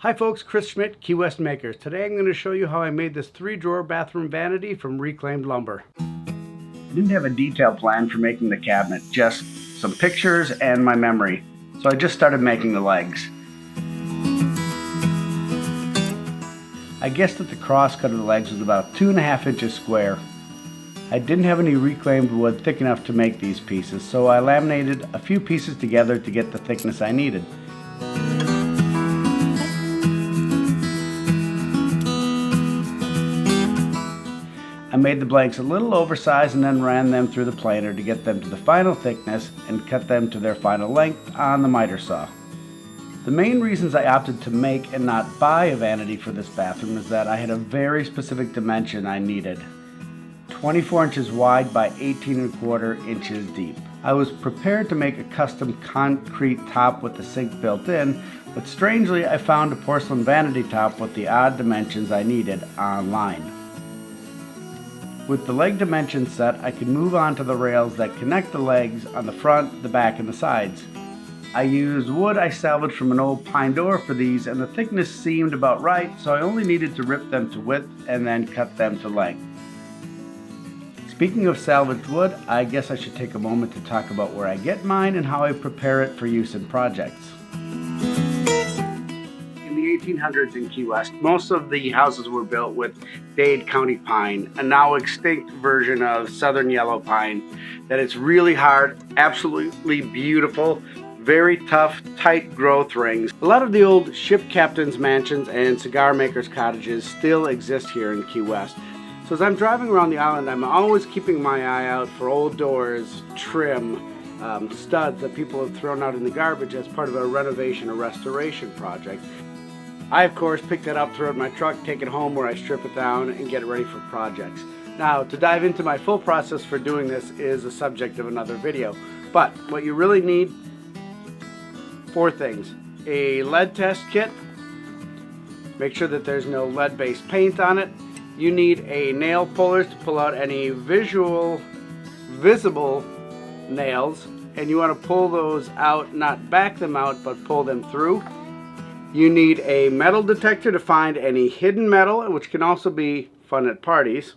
Hi folks, Chris Schmidt, Key West Makers. Today I'm going to show you how I made this 3-drawer bathroom vanity from reclaimed lumber. I didn't have a detailed plan for making the cabinet, just some pictures and my memory. So I just started making the legs. I guessed that the cross cut of the legs was about 2.5 inches square. I didn't have any reclaimed wood thick enough to make these pieces, so I laminated a few pieces together to get the thickness I needed. I made the blanks a little oversized and then ran them through the planer to get them to the final thickness and cut them to their final length on the miter saw. The main reasons I opted to make and not buy a vanity for this bathroom is that I had a very specific dimension I needed. 24 inches wide by 18¼ inches deep. I was prepared to make a custom concrete top with the sink built in, but strangely I found a porcelain vanity top with the odd dimensions I needed online. With the leg dimensions set, I could move on to the rails that connect the legs on the front, the back, and the sides. I used wood I salvaged from an old pine door for these, and the thickness seemed about right, so I only needed to rip them to width and then cut them to length. Speaking of salvaged wood, I guess I should take a moment to talk about where I get mine and how I prepare it for use in projects. In the 1800s in Key West, most of the houses were built with Dade County pine, a now extinct version of southern yellow pine that is really hard, absolutely beautiful, very tough, tight growth rings. A lot of the old ship captains' mansions and cigar makers' cottages still exist here in Key West. So as I'm driving around the island, I'm always keeping my eye out for old doors, trim, studs that people have thrown out in the garbage as part of a renovation or restoration project. I, of course, pick that up, throw it in my truck, take it home where I strip it down and get it ready for projects. Now, to dive into my full process for doing this is a subject of another video. But what you really need, 4 things. A lead test kit. Make sure that there's no lead-based paint on it. You need a nail pullers to pull out any visible nails. And you want to pull those out, not back them out, but pull them through. You need a metal detector to find any hidden metal, which can also be fun at parties.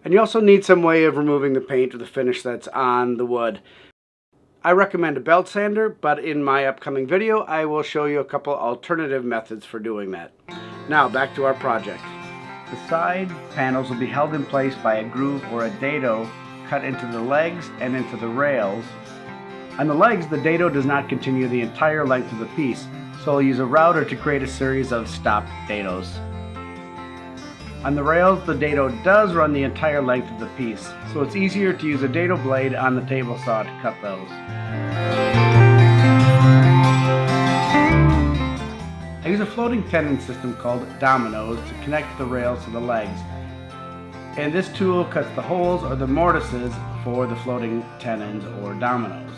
And you also need some way of removing the paint or the finish that's on the wood. I recommend a belt sander, but in my upcoming video, I will show you a couple alternative methods for doing that. Now, back to our project. The side panels will be held in place by a groove or a dado cut into the legs and into the rails. On the legs, the dado does not continue the entire length of the piece, so I'll use a router to create a series of stopped dados. On the rails, the dado does run the entire length of the piece, so it's easier to use a dado blade on the table saw to cut those. I use a floating tenon system called dominoes to connect the rails to the legs, and this tool cuts the holes or the mortises for the floating tenons or dominoes.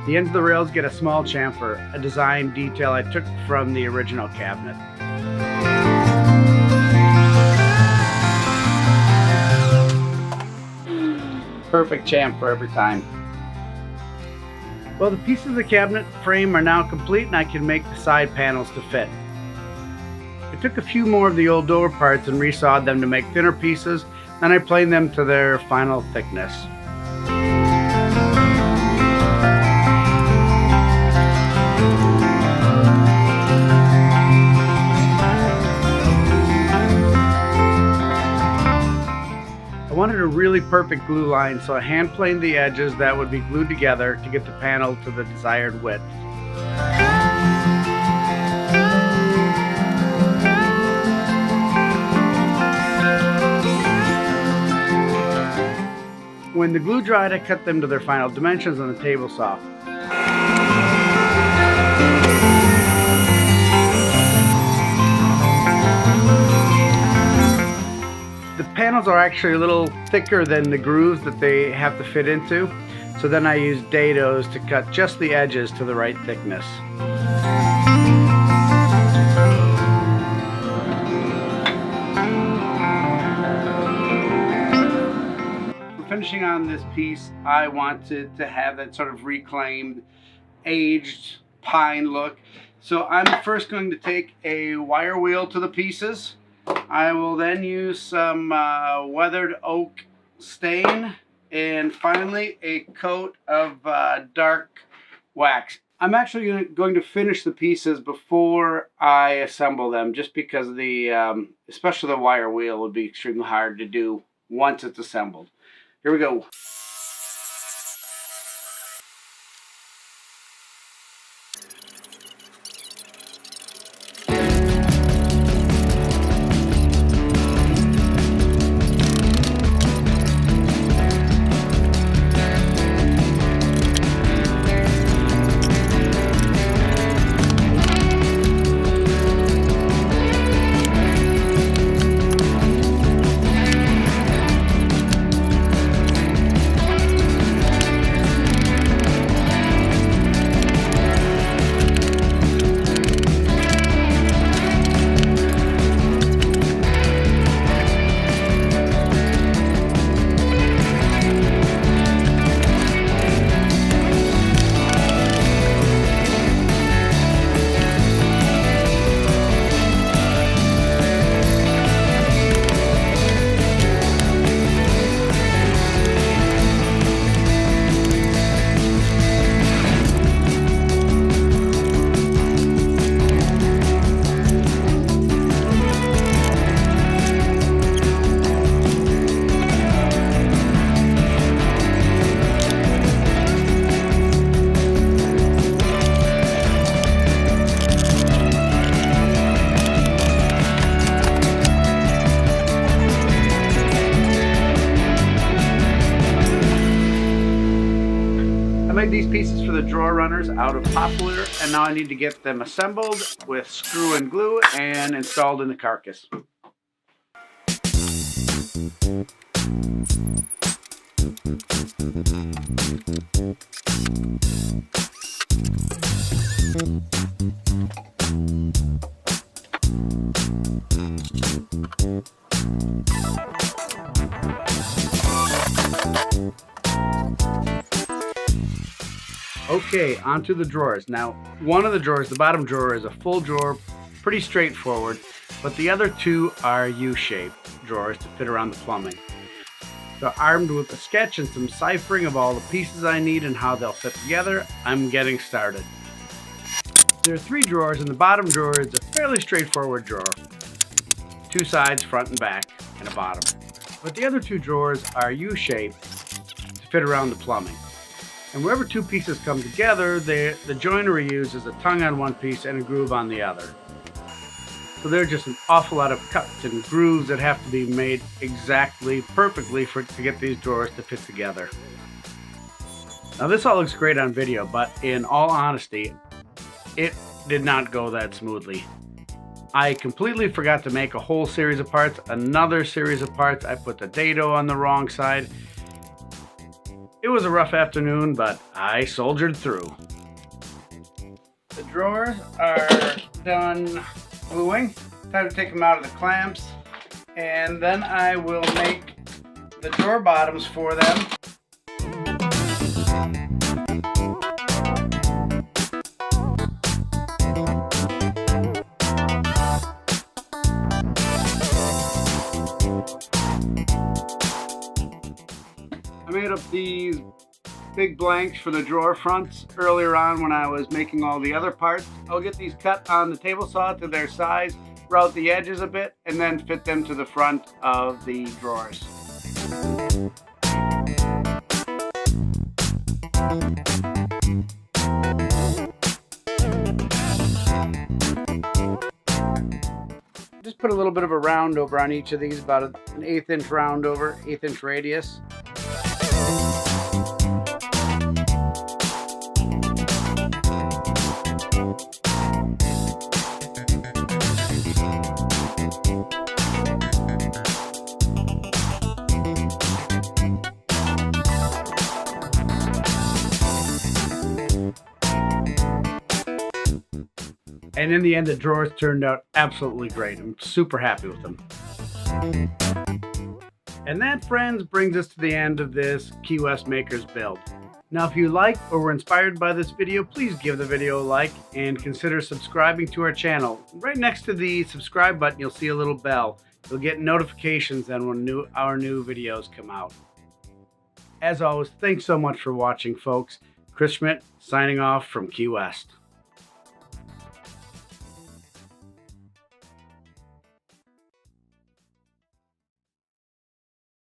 The ends of the rails get a small chamfer, a design detail I took from the original cabinet. Perfect chamfer every time. Well, the pieces of the cabinet frame are now complete and I can make the side panels to fit. I took a few more of the old door parts and resawed them to make thinner pieces, then I planed them to their final thickness. I wanted a really perfect glue line, so I hand planed the edges that would be glued together to get the panel to the desired width. When the glue dried, I cut them to their final dimensions on the table saw. The panels are actually a little thicker than the grooves that they have to fit into, so then I use dados to cut just the edges to the right thickness. finishing on this piece, I wanted to have that sort of reclaimed, aged pine look. So I'm first going to take a wire wheel to the pieces. I will then use some weathered oak stain, and finally a coat of dark wax. I'm actually going to finish the pieces before I assemble them, just because the especially the wire wheel would be extremely hard to do once it's assembled. Here we go. I made these pieces for the drawer runners out of poplar, and now I need to get them assembled with screw and glue and installed in the carcass. Okay, onto the drawers. Now, one of the drawers, the bottom drawer, is a full drawer, pretty straightforward, but the other two are U-shaped drawers to fit around the plumbing. So armed with a sketch and some ciphering of all the pieces I need and how they'll fit together, I'm getting started. There are three drawers, and the bottom drawer is a fairly straightforward drawer. Two sides, front and back, and a bottom. But the other two drawers are U-shaped to fit around the plumbing. And wherever two pieces come together, the joinery uses a tongue on one piece and a groove on the other. So there are just an awful lot of cuts and grooves that have to be made exactly, perfectly to get these drawers to fit together. Now this all looks great on video, but in all honesty, it did not go that smoothly. I completely forgot to make a whole series of parts, another series of parts. I put the dado on the wrong side. It was a rough afternoon, but I soldiered through. The drawers are done gluing. Time to take them out of the clamps, and then I will make the drawer bottoms for them. I made up these big blanks for the drawer fronts earlier on when I was making all the other parts. I'll get these cut on the table saw to their size, route the edges a bit, and then fit them to the front of the drawers. Just put a little bit of a round over on each of these, about an 1/8 inch round over, 1/8 inch radius. And in the end, the drawers turned out absolutely great. I'm super happy with them. And that, friends, brings us to the end of this Key West Makers build. Now, if you liked or were inspired by this video, please give the video a like and consider subscribing to our channel. Right next to the subscribe button, you'll see a little bell. You'll get notifications then when our new videos come out. As always, thanks so much for watching, folks. Chris Schmidt signing off from Key West.